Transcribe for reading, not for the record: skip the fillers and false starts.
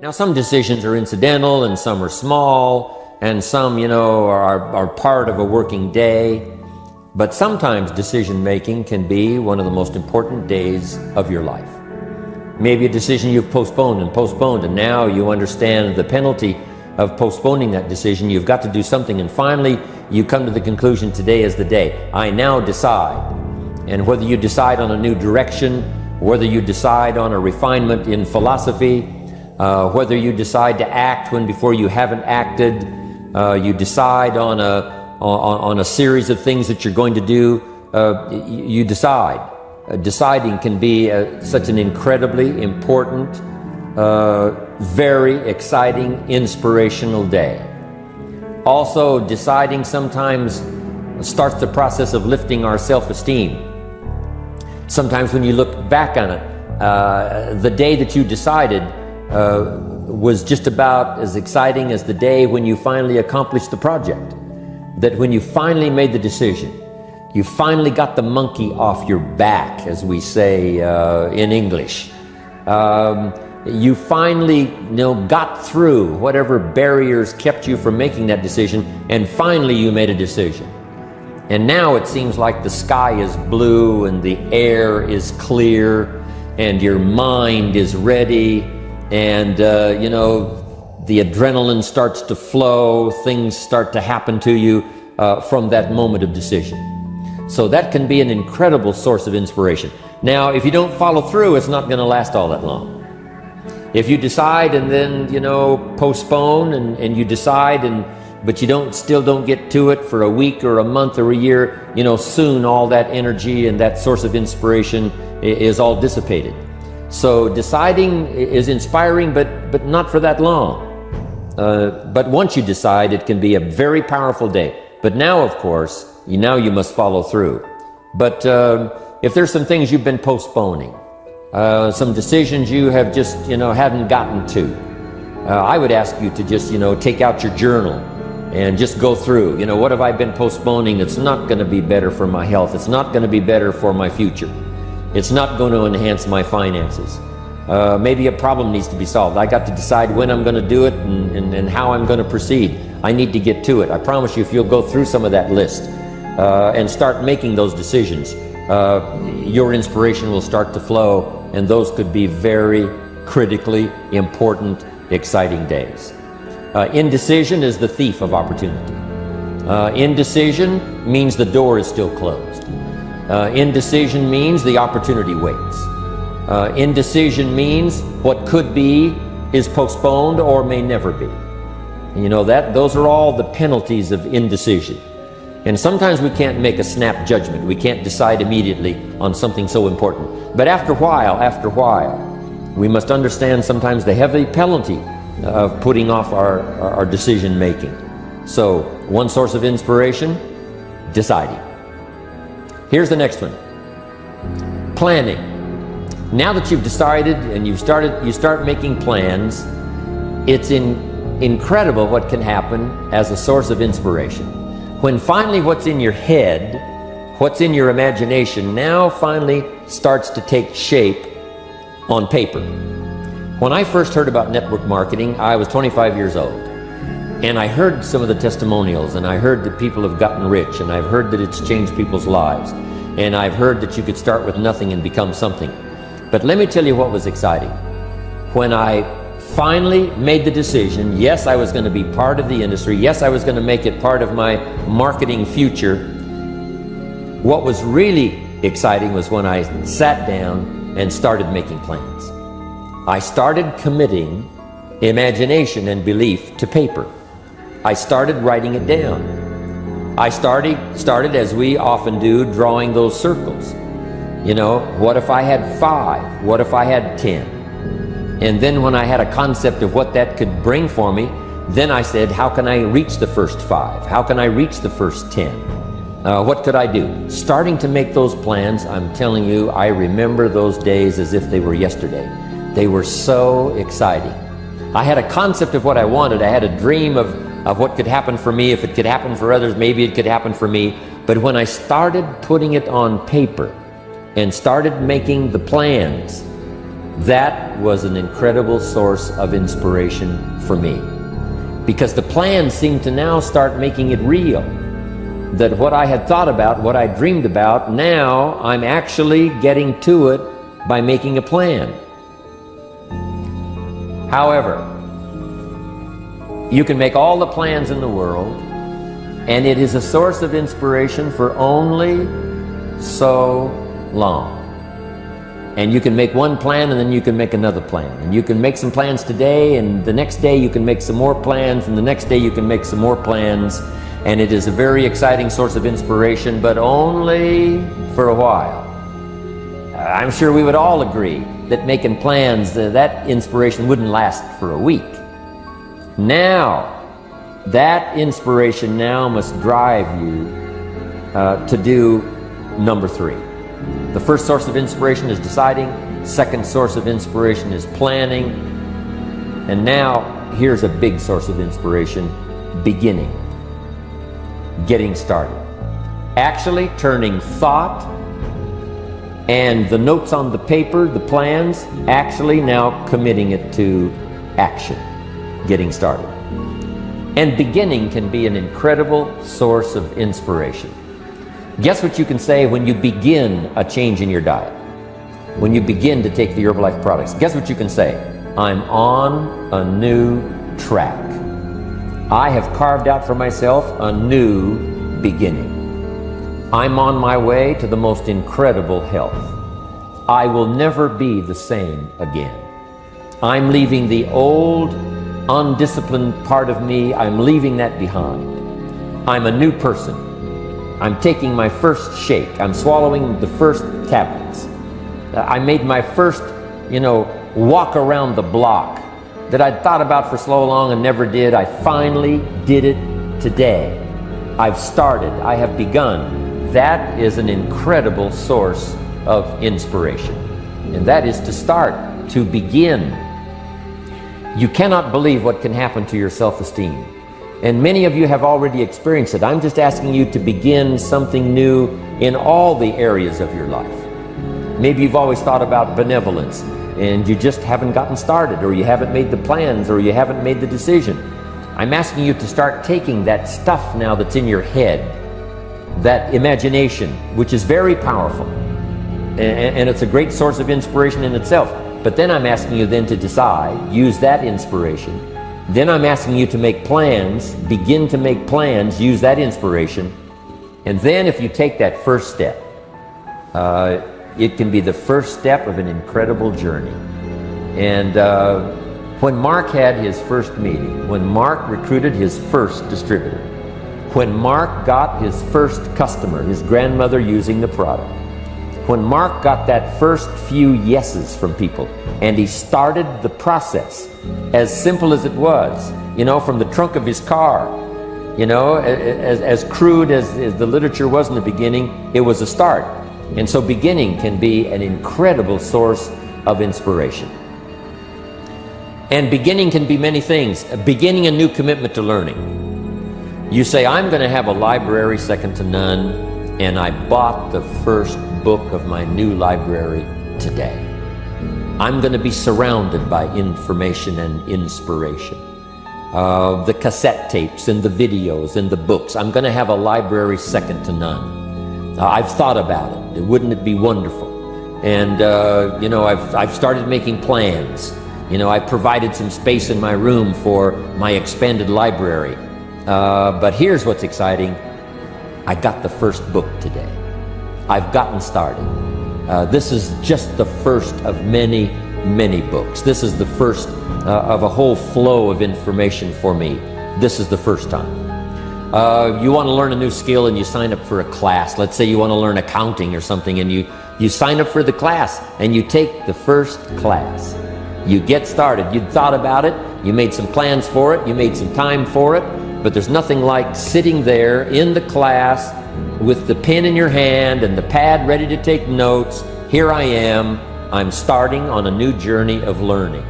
Now, some decisions are incidental and some are small and some, are part of a working day. But sometimes decision making can be one of the most important days of your life. Maybe a decision you've postponed and now you understand the penalty of postponing that decision. You've got to do something, and finally you come to the conclusion, today is the day. I now decide. And whether you decide on a new direction, whether you decide on a refinement in philosophy, whether you decide to act when before you haven't acted, you decide on a series of things that you're going to do, you decide. Deciding can be such an incredibly important, very exciting, inspirational day. Also, deciding sometimes starts the process of lifting our self-esteem. Sometimes when you look back on it, the day that you decided was just about as exciting as the day when you finally accomplished the project. That when you finally made the decision, you finally got the monkey off your back, as we say in English. You finally got through whatever barriers kept you from making that decision, and finally you made a decision. And now it seems like the sky is blue and the air is clear and your mind is ready, and the adrenaline starts to flow, things start to happen to you from that moment of decision. So that can be an incredible source of inspiration. Now, if you don't follow through, it's not going to last all that long. If you decide and then, postpone and you decide, but you still don't get to it for a week or a month or a year, soon all that energy and that source of inspiration is all dissipated. So deciding is inspiring, but not for that long. But once you decide, it can be a very powerful day. But now, of course, you must follow through. But if there's some things you've been postponing, some decisions you have just, hadn't gotten to, I would ask you to just, take out your journal and just go through, what have I been postponing? It's not going to be better for my health. It's not going to be better for my future. It's not going to enhance my finances. Maybe a problem needs to be solved. I got to decide when I'm going to do it and how I'm going to proceed. I need to get to it. I promise you, if you'll go through some of that list and start making those decisions, your inspiration will start to flow, and those could be very critically important, exciting days. Indecision is the thief of opportunity. Indecision means the door is still closed. Indecision means the opportunity waits. Indecision means what could be is postponed or may never be. Those are all the penalties of indecision. And sometimes we can't make a snap judgment. We can't decide immediately on something so important. But after a while, we must understand sometimes the heavy penalty of putting off our decision making. So, one source of inspiration, deciding. Here's the next one. Planning. Now that you've decided and you start making plans, it's incredible what can happen as a source of inspiration. When finally what's in your head, what's in your imagination, now finally starts to take shape on paper. When I first heard about network marketing, I was 25 years old. And I heard some of the testimonials, and I heard that people have gotten rich, and I've heard that it's changed people's lives. And I've heard that you could start with nothing and become something. But let me tell you what was exciting. When I finally made the decision, yes, I was going to be part of the industry, yes, I was going to make it part of my marketing future, what was really exciting was when I sat down and started making plans. I started committing imagination and belief to paper. I started writing it down. I started as we often do, drawing those circles. What if I had 5? What if I had 10? And then when I had a concept of what that could bring for me, then I said, how can I reach the first 5? How can I reach the first 10? What could I do? Starting to make those plans, I'm telling you, I remember those days as if they were yesterday. They were so exciting. I had a concept of what I wanted. I had a dream of what could happen for me. If it could happen for others, maybe it could happen for me. But when I started putting it on paper and started making the plans, That was an incredible source of inspiration for me, because the plans seemed to now start making it real. That what I had thought about, what I dreamed about, now I'm actually getting to it by making a plan. However, you can make all the plans in the world, and it is a source of inspiration for only so long. And you can make one plan, and then you can make another plan. And you can make some plans today, and the next day you can make some more plans, and the next day you can make some more plans. And it is a very exciting source of inspiration, but only for a while. I'm sure we would all agree that making plans, that inspiration wouldn't last for a week. Now, that inspiration now must drive you to do number 3. The first source of inspiration is deciding. Second source of inspiration is planning. And now, here's a big source of inspiration: beginning. Getting started. Actually turning thought and the notes on the paper, the plans, actually now committing it to action. Getting started. And beginning can be an incredible source of inspiration. Guess what you can say when you begin a change in your diet? When you begin to take the Herbalife products, guess what you can say? I'm on a new track. I have carved out for myself a new beginning. I'm on my way to the most incredible health. I will never be the same again. I'm leaving the old, undisciplined part of me. I'm leaving that behind. I'm a new person. I'm taking my first shake. I'm swallowing the first tablets. I made my first, walk around the block that I'd thought about for so long and never did. I finally did it today. I've started. I have begun. That is an incredible source of inspiration. And that is to start, to begin. You cannot believe what can happen to your self-esteem. And many of you have already experienced it. I'm just asking you to begin something new in all the areas of your life. Maybe you've always thought about benevolence, and you just haven't gotten started, or you haven't made the plans, or you haven't made the decision. I'm asking you to start taking that stuff now that's in your head, that imagination, which is very powerful, and it's a great source of inspiration in itself. But then I'm asking you then to decide, use that inspiration. Then I'm asking you to make plans, begin to make plans, use that inspiration. And then if you take that first step, it can be the first step of an incredible journey. And when Mark had his first meeting, when Mark recruited his first distributor, when Mark got his first customer, his grandmother using the product, when Mark got that first few yeses from people, and he started the process, as simple as it was, from the trunk of his car, as crude as the literature was in the beginning, it was a start. And so beginning can be an incredible source of inspiration. And beginning can be many things. Beginning a new commitment to learning. You say, I'm going to have a library second to none, and I bought the first book of my new library today. I'm going to be surrounded by information and inspiration. The cassette tapes and the videos and the books. I'm going to have a library second to none. I've thought about it. Wouldn't it be wonderful? And I've started making plans. I've provided some space in my room for my expanded library. But here's what's exciting. I got the first book today. I've gotten started. This is just the first of many, many books. This is the first of a whole flow of information for me. This is the first time. You want to learn a new skill and you sign up for a class. Let's say you want to learn accounting or something, and you sign up for the class and you take the first class. You get started. You thought about it. You made some plans for it. You made some time for it. But there's nothing like sitting there in the class with the pen in your hand and the pad ready to take notes. Here I am. I'm starting on a new journey of learning.